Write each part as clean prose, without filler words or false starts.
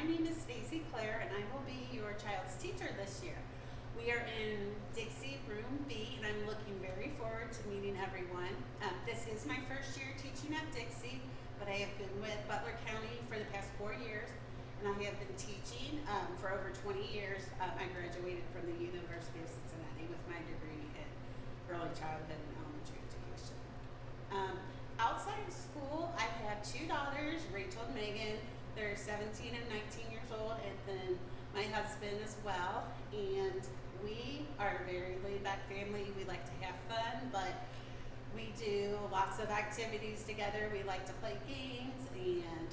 My name is Stacy Claire, and I will be your child's teacher this year. We are in Dixie, room B, and I'm looking very forward to meeting everyone. This is my first year teaching at Dixie, but I have been with Butler County for the past 4 years, and I have been teaching for over 20 years. I graduated from the University of Cincinnati with my degree in early childhood and elementary education. Outside of school, I have 2 daughters, Rachel and Megan. They're 17 and 19 years old, and then my husband as well. And we are a very laid-back family. We like to have fun, but we do lots of activities together. We like to play games, and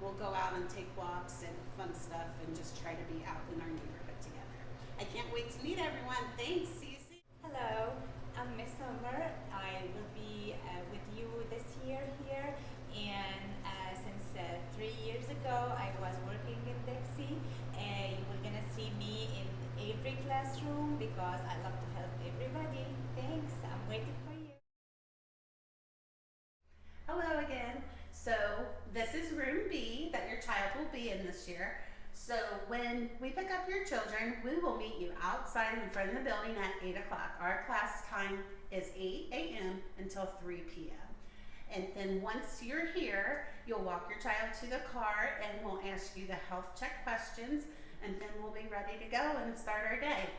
we'll go out and take walks and fun stuff and just try to be out in our neighborhood together. I can't wait to meet everyone. Thanks, see you soon. Hello, I'm Miss Summer. I will be with you this year here, and since 3 years ago I was working in Dixie. You were gonna see me in every classroom because I love to help everybody. Thanks, I'm waiting for you. Hello again. So this is room B that your child will be in this year. So when we pick up your children, we will meet you outside in front of the building at 8 o'clock. Our class time is 8 a.m. until 3 p.m. And then once you're here, you'll walk your child to the car and we'll ask you the health check questions, and then we'll be ready to go and start our day.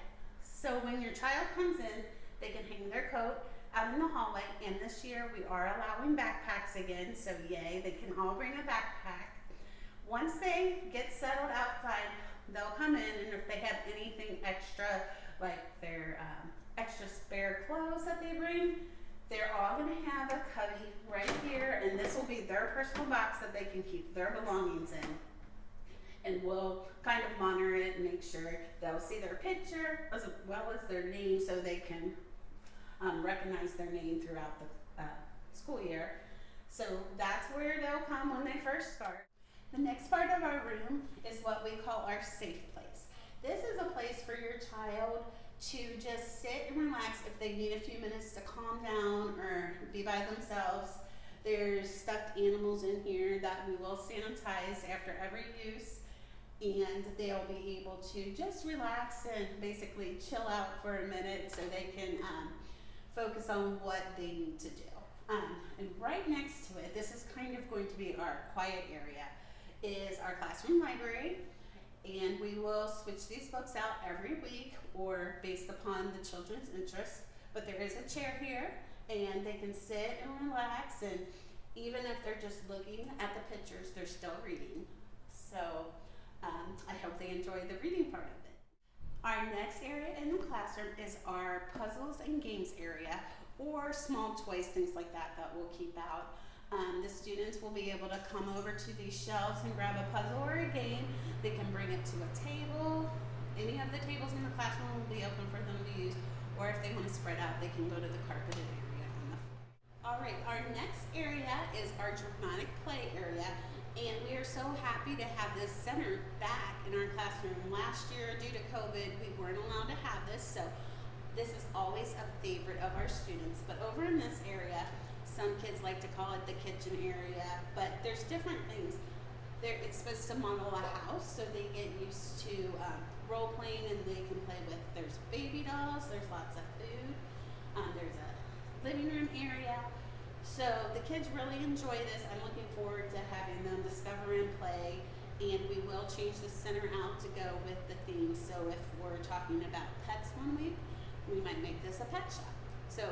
So when your child comes in, they can hang their coat out in the hallway, and this year we are allowing backpacks again, so yay, they can all bring a backpack. Once they get settled outside, they'll come in, and if they have anything extra, like their extra spare clothes that they bring, they're all going to have a cubby right here, and this will be their personal box that they can keep their belongings in. And we'll kind of monitor it and make sure they'll see their picture as well as their name, so they can recognize their name throughout the school year. So that's where they'll come when they first start. The next part of our room is what we call our safe place. This is a place for your child to just sit and relax if they need a few minutes to calm down or be by themselves. There's stuffed animals in here that we will sanitize after every use, and they'll be able to just relax and basically chill out for a minute so they can focus on what they need to do. And right next to it, this is kind of going to be our quiet area, is our classroom library. And we will switch these books out every week or based upon the children's interest. But there is a chair here, and they can sit and relax, and even if they're just looking at the pictures, they're still reading. So I hope they enjoy the reading part of it. Our next area in the classroom is our puzzles and games area, or small toys, things like that we'll keep out. The students will be able to come over to these shelves and grab a puzzle or a game. They can bring it to a table. Any of the tables in the classroom will be open for them to use, or if they want to spread out, they can go to the carpeted area on the floor. All right, our next area is our dramatic play area, and we are so happy to have this center back in our classroom. Last year, due to COVID, we weren't allowed to have this, so this is always a favorite of our students. But over in this area, some kids like to call it the kitchen area, but there's different things. It's supposed to model a house, so they get used to role playing, and they can play with, there's baby dolls, there's lots of food, there's a living room area. So the kids really enjoy this. I'm looking forward to having them discover and play, and we will change the center out to go with the theme. So if we're talking about pets one week, we might make this a pet shop. So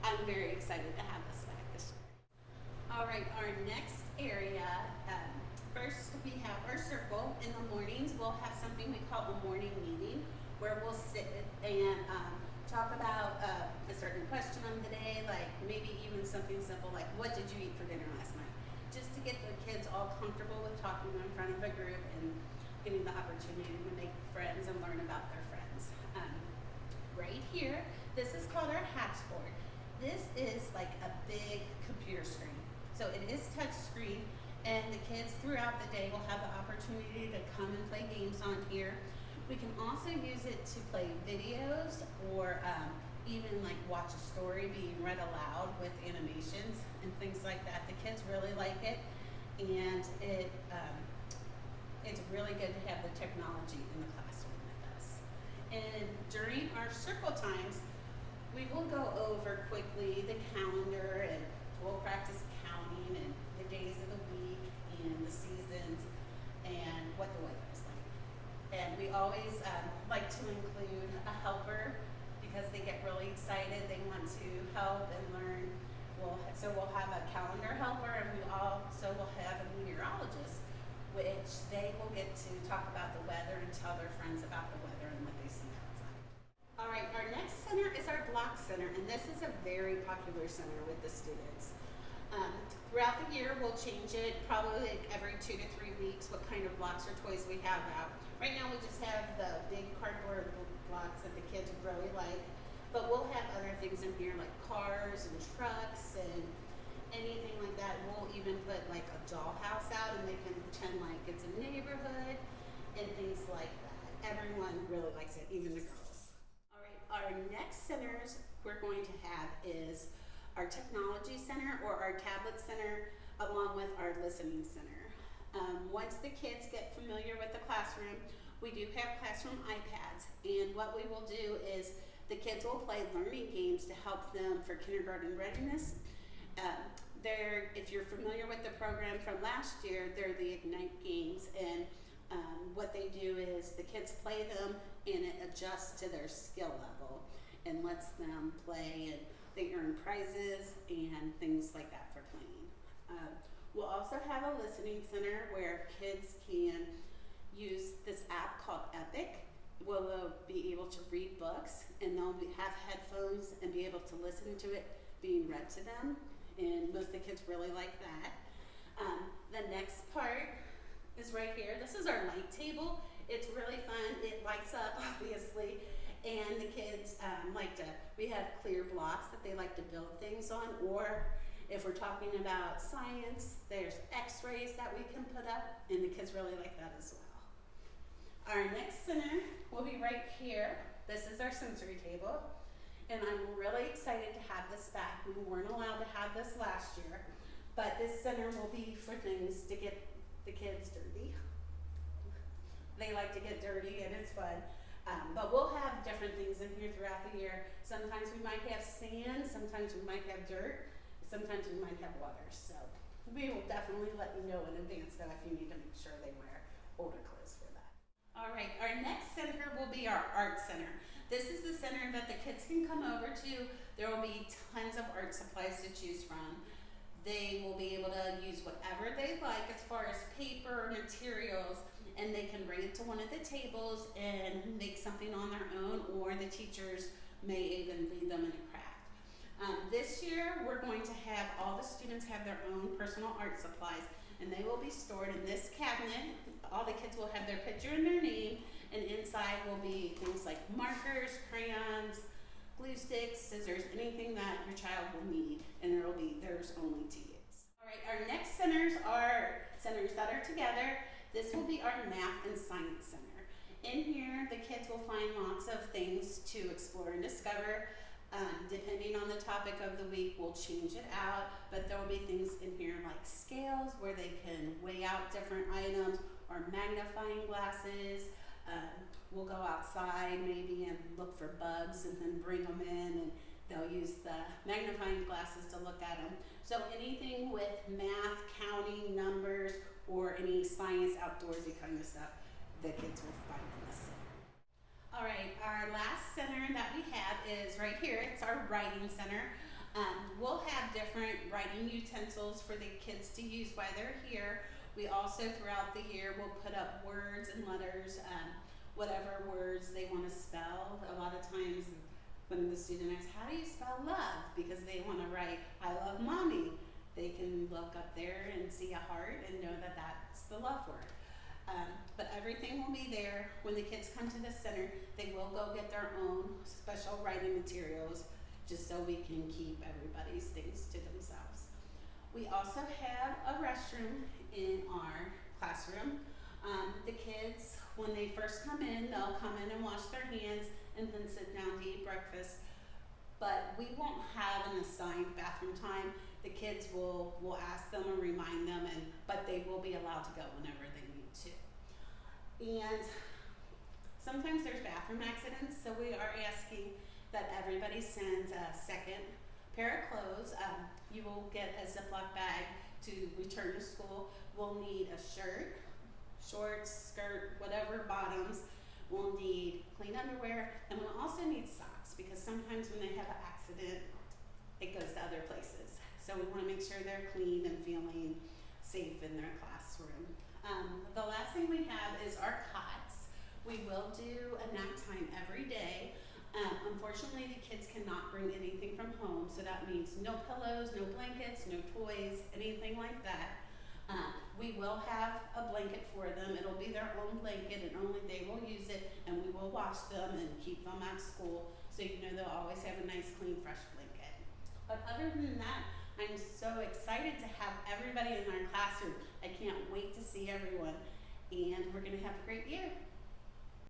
I'm very excited to have this back this year. All right, our next area, first we have our circle. In the mornings, we'll have something we call a morning meeting, where we'll sit and talk about a certain question on the day, like maybe even something simple like, what did you eat for dinner last night? Just to get the kids all comfortable with talking in front of a group and getting the opportunity to make friends and learn about their friends. Right here, this is called our hatch board. This is like a big computer screen. So it is touch screen, and the kids throughout the day will have the opportunity to come and play games on here. We can also use it to play videos, or even like watch a story being read aloud with animations and things like that. The kids really like it, and it's really good to have the technology in the classroom with us. And during our circle times, we will go over quickly the calendar, and we'll practice counting and the days of the week and the seasons and what the weather is like. And we always like to include a helper because they get really excited. They want to help and learn. So we'll have a calendar helper, and we also will have a meteorologist, which they will get to talk about the weather and tell their friends about the weather and what they see outside. All right, our next center is our block center, and this is a very popular center with the students. Throughout the year, we'll change it probably like every 2 to 3 weeks, what kind of blocks or toys we have out. Right now we just have the big cardboard blocks that the kids really like, but we'll have other things in here like cars and trucks and anything like that. We'll even put like a dollhouse out, and they can pretend like it's a neighborhood and things like that. Everyone really likes it, even the girls. All right, our next centers we're going to have is our technology center or our tablet center, along with our listening center. Once the kids get familiar with the classroom, we do have classroom iPads, and what we will do is the kids will play learning games to help them for kindergarten readiness. If you're familiar with the program from last year, they're the Ignite games, and what they do is the kids play them, and it adjusts to their skill level and lets them play, and they earn prizes and things like that for playing. We'll also have a listening center where kids can use this app called Epic. They'll be able to read books, and they'll have headphones and be able to listen to it being read to them, and most of the kids really like that. The next part is right here. This is our light table. It's really fun. It lights up, obviously, and the kids we have clear blocks that they like to build things on, or if we're talking about science, there's x-rays that we can put up, and the kids really like that as well. Our next center will be right here. This is our sensory table, and I'm really excited to have this back. We weren't allowed to have this last year, but this center will be for things to get the kids dirty. They like to get dirty, and it's fun. But we'll have different things in here throughout the year. Sometimes we might have sand, sometimes we might have dirt, sometimes we might have water. So we will definitely let you know in advance though if you need to make sure they wear older clothes for that. All right, our next center will be our art center. This is the center that the kids can come over to. There will be tons of art supplies to choose from. They will be able to use whatever they like as far as paper, materials, and they can bring it to one of the tables and make something on their own, or the teachers may even lead them in a craft. This year, we're going to have all the students have their own personal art supplies, and they will be stored in this cabinet. All the kids will have their picture and their name, and inside will be things like markers, crayons, glue sticks, scissors, anything that your child will need, and there will be theirs only to use. All right, our next centers are centers that are together. This will be our math and science center. In here, the kids will find lots of things to explore and discover. Depending on the topic of the week, we'll change it out, but there will be things in here like scales where they can weigh out different items, or magnifying glasses. We'll go outside maybe and look for bugs and then bring them in, and they'll use the magnifying glasses to look at them. So anything with math, counting, numbers, or any science, outdoorsy kind of stuff, the kids will find in this center. All right, our last center that we have is right here. It's our writing center. We'll have different writing utensils for the kids to use while they're here. We also, throughout the year, will put up words and letters, whatever words they want to spell. A lot of times when the student asks, how do you spell love? Because they want to write, I love mommy. They can look up there and see a heart and know that that's the love word. But everything will be there. When the kids come to the center, they will go get their own special writing materials, just so we can keep everybody's things to themselves. We also have a restroom in our classroom. The kids, when they first come in, they'll come in and wash their hands and then sit down to eat breakfast. But we won't have an assigned bathroom time. The kids will ask them and remind them, but they will be allowed to go whenever they need to. And sometimes there's bathroom accidents, so we are asking that everybody sends a second pair of clothes. You will get a Ziploc bag to return to school. We'll need a shirt, shorts, skirt, whatever, bottoms. We'll need clean underwear, and we'll also need socks because sometimes when they have an accident, it goes to other places. So we want to make sure they're clean and feeling safe in their classroom. The last thing we have is our cots. We will do a nap time every day. Unfortunately, the kids cannot bring anything from home, so that means no pillows, no blankets, no toys, anything like that. We will have a blanket for them. It'll be their own blanket and only they will use it, and we will wash them and keep them at school so you know they'll always have a nice, clean, fresh blanket. But other than that, I'm so excited to have everybody in our classroom. I can't wait to see everyone, and we're going to have a great year.